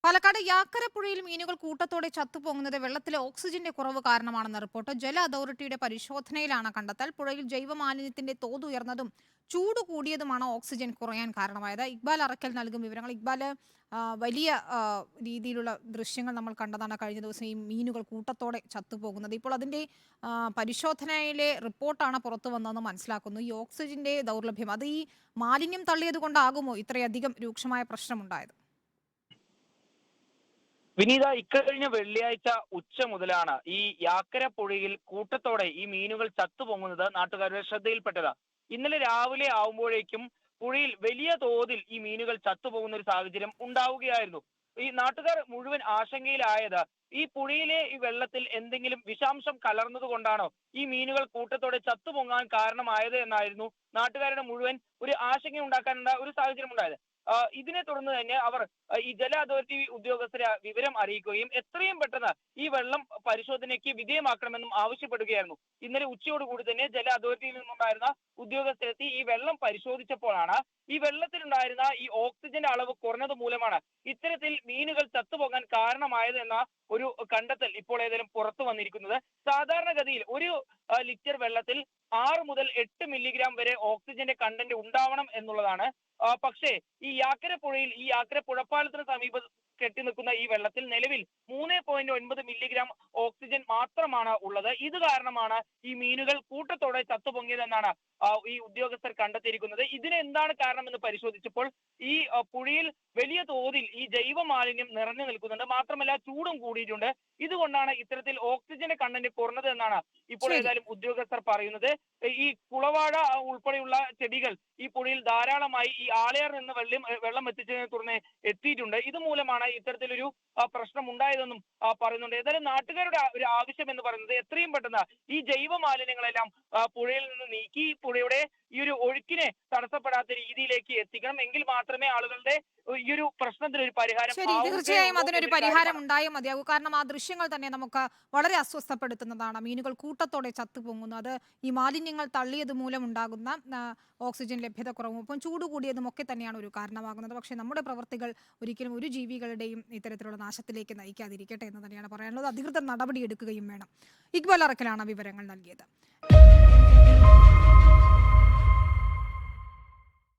പാലക്കാട് യാക്കരപ്പുഴയിൽ മീനുകൾ കൂട്ടത്തോടെ ചത്തുപൊങ്ങുന്നത് വെള്ളത്തിലെ ഓക്സിജന്റെ കുറവ് കാരണമാണെന്ന റിപ്പോർട്ട്. ജല അതോറിറ്റിയുടെ പരിശോധനയിലാണ് കണ്ടെത്തൽ. പുഴയിൽ ജൈവമാലിന്യത്തിന്റെ തോത് ഉയർന്നതും ചൂട് കൂടിയതുമാണ് ഓക്സിജൻ കുറയാൻ കാരണമായത്. ഇക്ബാൽ അറക്കൽ നൽകും വിവരങ്ങൾ. ഇക്ബാല്, വലിയ രീതിയിലുള്ള ദൃശ്യങ്ങൾ നമ്മൾ കണ്ടതാണ് കഴിഞ്ഞ ദിവസം, ഈ മീനുകൾ കൂട്ടത്തോടെ ചത്തുപോകുന്നത്. ഇപ്പോൾ അതിന്റെ പരിശോധനയിലെ റിപ്പോർട്ടാണ് പുറത്തു വന്നതെന്ന് മനസ്സിലാക്കുന്നു. ഈ ഓക്സിജന്റെ ദൗർലഭ്യം അത് ഈ മാലിന്യം തള്ളിയത് കൊണ്ടാകുമോ ഇത്രയധികം രൂക്ഷമായ പ്രശ്നമുണ്ടായത്? വിനീത, ഇക്കഴിഞ്ഞ വെള്ളിയാഴ്ച ഉച്ച മുതലാണ് ഈ യാക്കര പുഴയിൽ കൂട്ടത്തോടെ ഈ മീനുകൾ ചത്തുപൊങ്ങുന്നത് നാട്ടുകാരുടെ ശ്രദ്ധയിൽപ്പെട്ടത്. ഇന്നലെ രാവിലെ ആവുമ്പോഴേക്കും പുഴയിൽ വലിയ തോതിൽ ഈ മീനുകൾ ചത്തുപോകുന്ന ഒരു സാഹചര്യം ഉണ്ടാവുകയായിരുന്നു. ഈ നാട്ടുകാർ മുഴുവൻ ആശങ്കയിലായത് ഈ പുഴയിലെ ഈ വെള്ളത്തിൽ എന്തെങ്കിലും വിഷാംശം കലർന്നത് കൊണ്ടാണോ ഈ മീനുകൾ കൂട്ടത്തോടെ ചത്തുപൊങ്ങാൻ കാരണമായത് എന്നായിരുന്നു നാട്ടുകാരുടെ മുഴുവൻ ഒരു ആശങ്ക ഉണ്ടാക്കാനുള്ള ഒരു സാഹചര്യം ഉണ്ടായത്. ഇതിനെ തുടർന്ന് തന്നെ അവർ ഈ ജല അതോറിറ്റി ഉദ്യോഗസ്ഥരെ വിവരം അറിയിക്കുകയും എത്രയും പെട്ടെന്ന് ഈ വെള്ളം പരിശോധനയ്ക്ക് വിധേയമാക്കണമെന്നും ആവശ്യപ്പെടുകയായിരുന്നു. ഇന്നലെ ഉച്ചയോടുകൂടി തന്നെ ജല അതോറിറ്റിയിൽ നിന്നുണ്ടായിരുന്ന ഉദ്യോഗസ്ഥരെത്തി ഈ വെള്ളം പരിശോധിച്ചപ്പോഴാണ് ഈ വെള്ളത്തിലുണ്ടായിരുന്ന ഈ ഓക്സിജന്റെ അളവ് കുറഞ്ഞത് മൂലമാണ് ഇത്തരത്തിൽ മീനുകൾ ചത്തുപോകാൻ കാരണമായത് എന്ന ഒരു കണ്ടെത്തൽ ഇപ്പോൾ ഏതായാലും പുറത്തു വന്നിരിക്കുന്നത്. സാധാരണഗതിയിൽ ഒരു ലിറ്റർ വെള്ളത്തിൽ 6 മുതൽ 8 മില്ലിഗ്രാം വരെ ഓക്സിജന്റെ കണ്ടന്റ് ഉണ്ടാവണം എന്നുള്ളതാണ്. പക്ഷേ ഈ യാക്കര പുഴയിൽ, ഈ യാക്കര പുഴപ്പാലത്തിന് സമീപം കെട്ടി നിൽക്കുന്ന ഈ വെള്ളത്തിൽ നിലവിൽ 3.9 മില്ലിഗ്രാം ഓക്സിജൻ മാത്രമാണ് ഉള്ളത്. ഇത് കാരണമാണ് ഈ മീനുകൾ കൂട്ടത്തോടെ ചത്തുപൊങ്ങിയതെന്നാണ് ഈ ഉദ്യോഗസ്ഥർ കണ്ടെത്തിയിരിക്കുന്നത്. ഇതിന് എന്താണ് കാരണമെന്ന് പരിശോധിച്ചപ്പോൾ ഈ പുഴയിൽ വലിയ തോതിൽ ഈ ജൈവ മാലിന്യം നിറഞ്ഞു നിൽക്കുന്നുണ്ട്. മാത്രമല്ല ചൂടും കൂടിയിട്ടുണ്ട്. ഇതുകൊണ്ടാണ് ഇത്തരത്തിൽ ഓക്സിജന്റെ കണ്ടന്റ് കുറഞ്ഞത് എന്നാണ് ഇപ്പോൾ ശരി. ഏതായാലും ഉദ്യോഗസ്ഥർ പറയുന്നത്. ഈ കുളവാഴ ഉൾപ്പെടെയുള്ള ചെടികൾ ഈ പുഴയിൽ ധാരാളമായി ഈ ആലയാർ നിന്ന് വെള്ളം എത്തിച്ചതിനെ തുടർന്ന് എത്തിയിട്ടുണ്ട്. ഇതുമൂലമാണ് ഇത്തരത്തിലൊരു പ്രശ്നം ഉണ്ടായതെന്നും പറയുന്നുണ്ട്. ഏതായാലും നാട്ടുകാരുടെ ഒരു ആവശ്യം എന്ന് പറയുന്നത് എത്രയും പെട്ടെന്ന് ഈ ജൈവ മാലിന്യങ്ങളെല്ലാം പുഴയിൽ നിന്ന് നീക്കി പുഴയുടെ ഈ ഒരു ഒഴുക്കിനെ തടസ്സപ്പെടാത്ത രീതിയിലേക്ക് എത്തിക്കണം. എങ്കിൽ മാത്രമേ ആളുകളുടെ ഈ ഒരു പ്രശ്നത്തിന് ഒരു പരിഹാരം ശരി, തീർച്ചയായും ആവുകയുള്ളൂ അതിനൊരു എന്നൊരു പരിഹാരം കാര്യമാണ്. ഉണ്ടായേ മതിയാകൂ. കാരണം ആ ദൃശ്യങ്ങൾ തന്നെ നമുക്ക് വളരെ അസ്വസ്ഥപ്പെടുത്തുന്നതാണ്. മീനുകൾ കൂട്ടത്തോടെ ചത്തുപൊങ്ങുന്നു. അത് ഈ മാലിന്യങ്ങൾ തള്ളിയത് മൂലമുണ്ടാകുന്ന ഓക്സിജൻ ലഭ്യത കുറവും ഒപ്പം ചൂട് കൂടിയതും ഒക്കെ തന്നെയാണ് ഒരു കാരണമാകുന്നത്. പക്ഷേ നമ്മുടെ പ്രവർത്തികൾ ഒരിക്കലും ഒരു ജീവികളുടെയും ഇത്തരത്തിലുള്ള നാശത്തിലേക്ക് നയിക്കാതിരിക്കട്ടെ എന്ന് തന്നെയാണ് പറയാനുള്ളത്. അധികൃതർ നടപടിയെടുക്കുകയും വേണം. ഇക്ബാൽ അറക്കലാണ് വിവരങ്ങൾ നൽകിയത്.